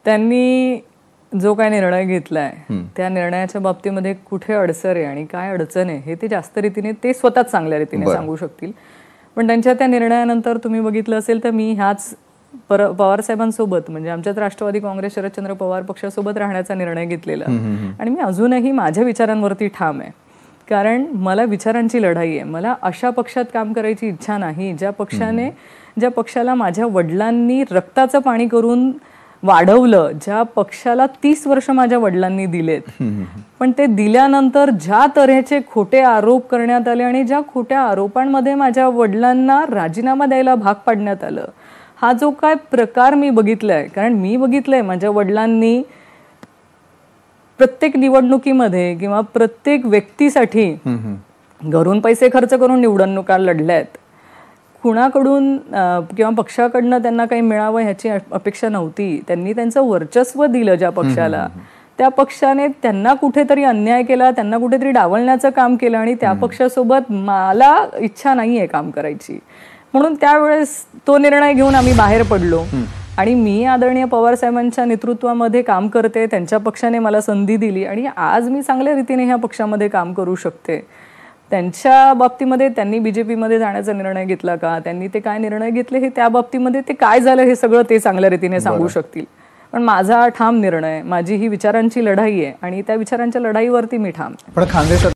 त्यांनी जो काय निर्णय घेतलाय त्या निर्णयाच्या बाबतीमध्ये कुठे अडसर आहे आणि काय अडचण आहे हे ते जास्त रीतीने ते स्वतःच चांगल्या रीतीने सांगू शकतील. पण त्यांच्या त्या निर्णयानंतर तुम्ही बघितलं असेल तर मी ह्याच पवार साहेबांसोबत म्हणजे आमच्याच राष्ट्रवादी काँग्रेस शरदचंद्र पवार पक्षासोबत राहण्याचा निर्णय घेतलेला आणि मी अजूनही माझ्या विचारांवरती ठाम आहे. कारण मला विचारांची लढाई आहे. मला अशा पक्षात काम करायची इच्छा नाही ज्या पक्षाला माझ्या वडिलांनी रक्ताचं पाणी करून वाढवलं, ज्या पक्षाला 30 वर्ष माझ्या वडिलांनी दिलेत, पण ते दिल्यानंतर ज्या तऱ्हेचे खोटे आरोप करण्यात आले आणि ज्या खोट्या आरोपांमध्ये माझ्या वडिलांना राजीनामा द्यायला भाग पाडण्यात आलं, हा जो काय प्रकार मी बघितलाय. कारण मी बघितलंय माझ्या वडिलांनी प्रत्येक निवडणुकीमध्ये किंवा प्रत्येक व्यक्तीसाठी घरून पैसे खर्च करून निवडणुका लढल्यात. कुणाकडून किंवा पक्षाकडनं त्यांना काही मिळावं ह्याची अपेक्षा नव्हती. त्यांनी त्यांचं वर्चस्व दिलं ज्या पक्षाला, त्या पक्षाने त्यांना कुठेतरी अन्याय केला, त्यांना कुठेतरी डावलण्याचं काम केलं आणि त्या पक्षासोबत मला इच्छा नाहीये काम करायची. म्हणून त्यावेळेस तो निर्णय घेऊन आम्ही बाहेर पडलो आणि मी आदरणीय पवार साहेबांच्या नेतृत्वामध्ये काम करते. त्यांच्या पक्षाने मला संधी दिली आणि आज मी चांगल्या रीतीने ह्या पक्षामध्ये काम करू शकते. त्यांच्या बाबतीमध्ये त्यांनी बीजेपीमध्ये जाण्याचा निर्णय घेतला का, त्यांनी ते काय निर्णय घेतले हे त्या बाबतीमध्ये ते काय झालं हे सगळं ते चांगल्या रीतीने सांगू शकतील. पण माझा ठाम निर्णय, माझी ही विचारांची लढाई आहे आणि त्या विचारांच्या लढाईवरती मी ठाम. पण